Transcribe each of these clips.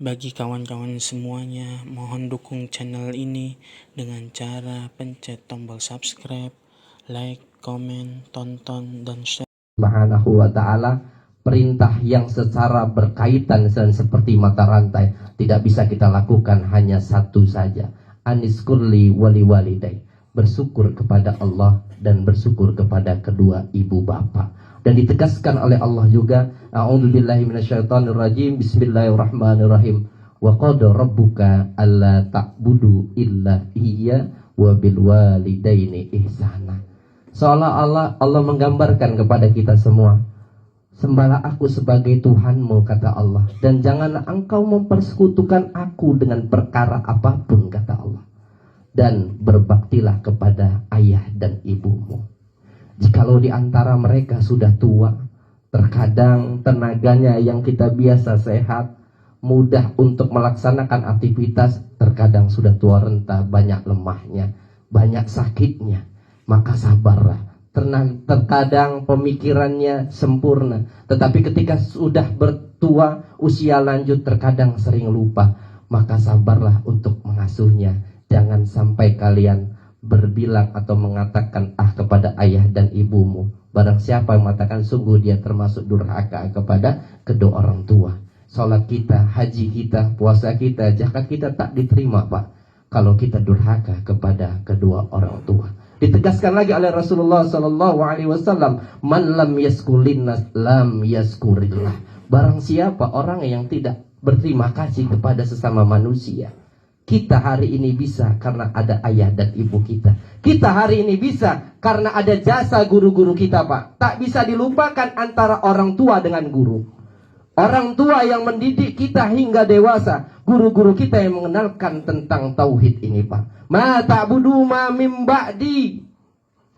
Bagi kawan-kawan semuanya, mohon dukung channel ini dengan cara pencet tombol subscribe, like, komen, tonton, dan share. Subhanahu wa ta'ala, perintah yang secara berkaitan dan seperti mata rantai tidak bisa kita lakukan hanya satu saja. Aniskurli wali walidai, bersyukur kepada Allah dan bersyukur kepada kedua ibu bapak. Dan ditegaskan oleh Allah juga, a'udzubillahi minasyaitonirrajim, bismillahirrahmanirrahim, wa qada rabbuka alla ta'budu illa iyya wa bil walidaini ihsana. Seolah-olah Allah menggambarkan kepada kita semua, sembahlah aku sebagai Tuhanmu, kata Allah, dan janganlah engkau mempersekutukan aku dengan perkara apapun, kata Allah, dan berbaktilah kepada ayah dan ibumu. Jikalau di antara mereka sudah tua, terkadang tenaganya yang kita biasa sehat, mudah untuk melaksanakan aktivitas, terkadang sudah tua renta, banyak lemahnya, banyak sakitnya, maka sabarlah. Terkadang pemikirannya sempurna, tetapi ketika sudah bertua, usia lanjut, terkadang sering lupa, maka sabarlah untuk mengasuhnya. Jangan sampai kalian berbilang atau mengatakan kepada ayah dan ibumu. Barang siapa yang mengatakan, sungguh dia termasuk durhaka kepada kedua orang tua. Salat kita, haji kita, puasa kita, zakat kita tak diterima, Pak, kalau kita durhaka kepada kedua orang tua. Ditegaskan lagi oleh Rasulullah Sallallahu Alaihi Wasallam, man lam yaskulinnas lam yaskurillah. Barang siapa orang yang tidak berterima kasih kepada sesama manusia. Kita hari ini bisa karena ada ayah dan ibu kita. Kita hari ini bisa karena ada jasa guru-guru kita, Pak. Tak bisa dilupakan antara orang tua dengan guru. Orang tua yang mendidik kita hingga dewasa, guru-guru kita yang mengenalkan tentang tauhid ini, Pak. Ma ta'budu ma mim ba'di,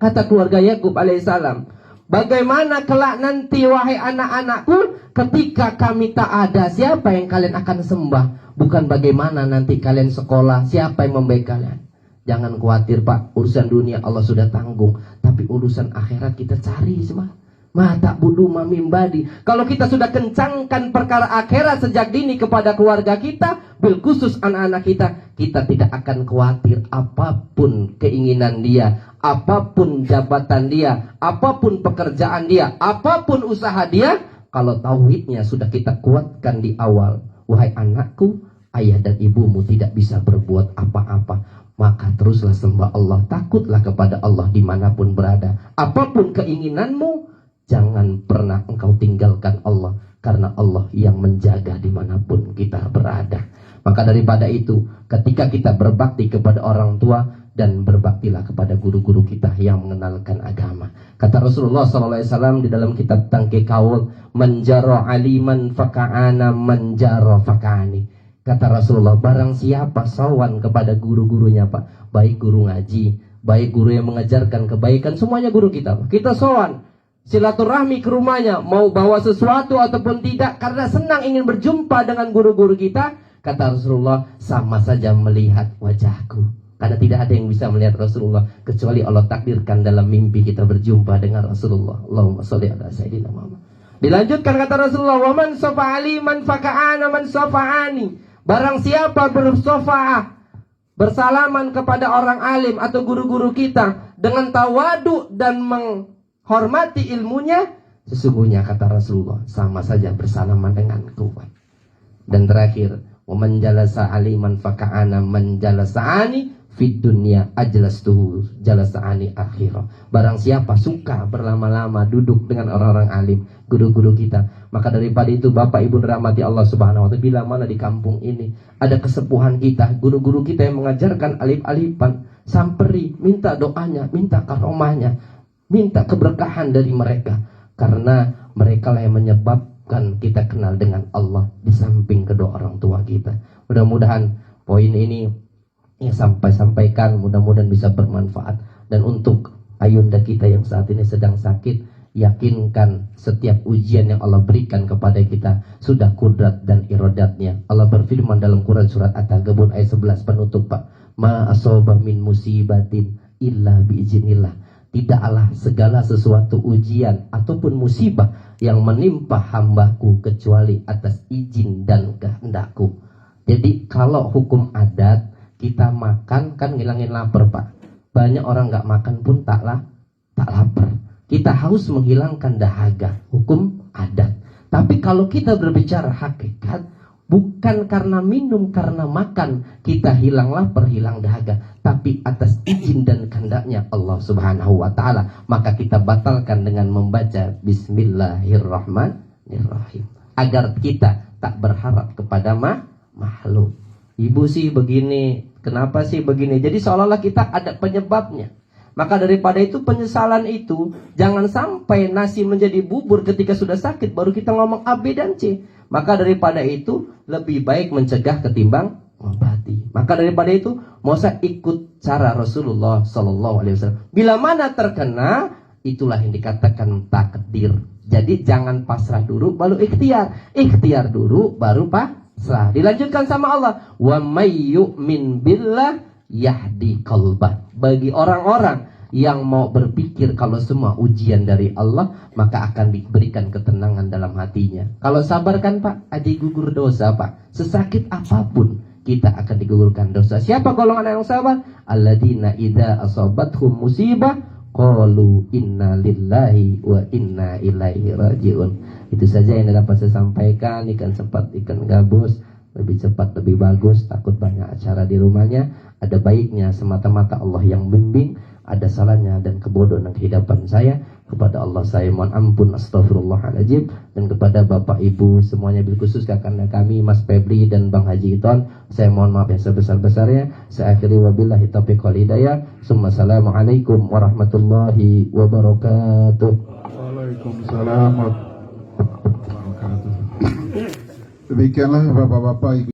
kata keluarga Yakub alaihissalam. Bagaimana kelak nanti wahai anak-anakku, ketika kami tak ada, siapa yang kalian akan sembah? Bukan bagaimana nanti kalian sekolah, siapa yang membaik kalian. Jangan khawatir, Pak, urusan dunia Allah sudah tanggung, tapi urusan akhirat kita cari semua. Ma ta'budu ma mim ba'di. Kalau kita sudah kencangkan perkara akhirat sejak dini kepada keluarga kita, bil khusus anak-anak kita, kita tidak akan khawatir apapun keinginan dia, apapun jabatan dia, apapun pekerjaan dia, apapun usaha dia. Kalau tauhidnya sudah kita kuatkan di awal, wahai anakku, ayah dan ibumu tidak bisa berbuat apa-apa, maka teruslah sembah Allah, takutlah kepada Allah dimanapun berada. Apapun keinginanmu, jangan pernah engkau tinggalkan Allah, karena Allah yang menjaga dimanapun kita berada. Maka daripada itu, ketika kita berbakti kepada orang tua, dan berbaktilah kepada guru-guru kita yang mengenalkan agama. Kata Rasulullah SAW di dalam kitab Tangke Kaul, menjaro aliman faka'ana menjaro faka'ani. Kata Rasulullah, barang siapa sawan kepada guru-gurunya, Pak, baik guru ngaji, baik guru yang mengajarkan kebaikan, semuanya guru kita, Pak. Kita sawan, silaturahmi ke rumahnya, mau bawa sesuatu ataupun tidak, karena senang ingin berjumpa dengan guru-guru kita. Kata Rasulullah, sama saja melihat wajahku. Karena tidak ada yang bisa melihat Rasulullah kecuali Allah takdirkan dalam mimpi kita berjumpa dengan Rasulullah. Allahumma sholli ala sayyidina Muhammad. Dilanjutkan kata Rasulullah, wa man safa'ali man faka'ana man safa'ani. Barang siapa bersofa'ah, bersalaman kepada orang alim atau guru-guru kita dengan tawadu dan menghormati ilmunya, sesungguhnya kata Rasulullah sama saja bersalaman denganku. Dan terakhir, wa man jalasa aliman faka'ana man jalasa'ani fid dunya ajlastuhu jalasa'ani akhirah. Barang siapa suka berlama-lama duduk dengan orang-orang alim, guru-guru kita, maka daripada itu Bapak Ibu dirahmati Allah Subhanahu wa ta'ala, bila mana di kampung ini ada kesepuhan kita, guru-guru kita yang mengajarkan alif-alifan, samperi, minta doanya, minta karomahnya, minta keberkahan dari mereka, karena mereka lah yang menyebabkan kita kenal dengan Allah di samping kedua orang tua kita. Mudah-mudahan poin ini yang sampaikan mudah-mudahan bisa bermanfaat. Dan untuk ayunda kita yang saat ini sedang sakit, yakinkan setiap ujian yang Allah berikan kepada kita sudah kudrat dan iradatnya. Allah berfirman dalam Quran surat At-Tagabun ayat 11 penutup, Pak, ma asobah min musibatin illa biiznillah. Tidaklah segala sesuatu ujian ataupun musibah yang menimpa hambaku kecuali atas izin dan kehendakku. Jadi kalau hukum adat kita makan kan ngilangin lapar Pak. Banyak orang nggak makan pun tak lapar. Kita haus menghilangkan dahaga, hukum adat. Tapi kalau kita berbicara hakikat, bukan karena minum, karena makan kita hilang lapar, hilang dahaga, tapi atas izin dan kehendaknya Allah Subhanahu wa taala, maka kita batalkan dengan membaca Bismillahirrahmanirrahim agar kita tak berharap kepada makhluk. Ibu sih begini, kenapa sih begini? Jadi seolah-olah kita ada penyebabnya. Maka daripada itu penyesalan itu, jangan sampai nasi menjadi bubur ketika sudah sakit baru kita ngomong A, B, dan C. Maka daripada itu lebih baik mencegah ketimbang mengobati. Maka daripada itu mau saya ikut cara Rasulullah SAW. Bila mana terkena, itulah yang dikatakan takdir. Jadi jangan pasrah dulu baru ikhtiar. Ikhtiar dulu baru pasrah. Dilanjutkan sama Allah. Wa may yu'min billah yahdi qalbah. Bagi orang-orang yang mau berpikir kalau semua ujian dari Allah, maka akan diberikan ketenangan dalam hatinya. Kalau sabar kan Pak, aja gugur dosa Pak. Sesakit apapun kita akan digugurkan dosa. Siapa golongan yang sabar? Alladzina idza asabathum musibah qalu inna lillahi wa inna ilaihi rajiun. Itu saja yang dapat saya sampaikan. Ikan cepat, ikan gabus. Lebih cepat, lebih bagus. Takut banyak acara di rumahnya. Ada baiknya semata-mata Allah yang bimbing. Ada salahnya dan kebodohan dan kehidupan saya. Kepada Allah saya mohon ampun, astagfirullahaladzim. Dan kepada Bapak Ibu semuanya, bil khusus kakanda kami Mas Febri dan Bang Haji Iton, saya mohon maaf yang sebesar-besarnya. Saya akhiri wabillahi taufiq wal hidayah. Assalamualaikum warahmatullahi wabarakatuh. Waalaikumsalam warahmatullahi wabarakatuh. Demikianlah Bapak-bapak, Ibu.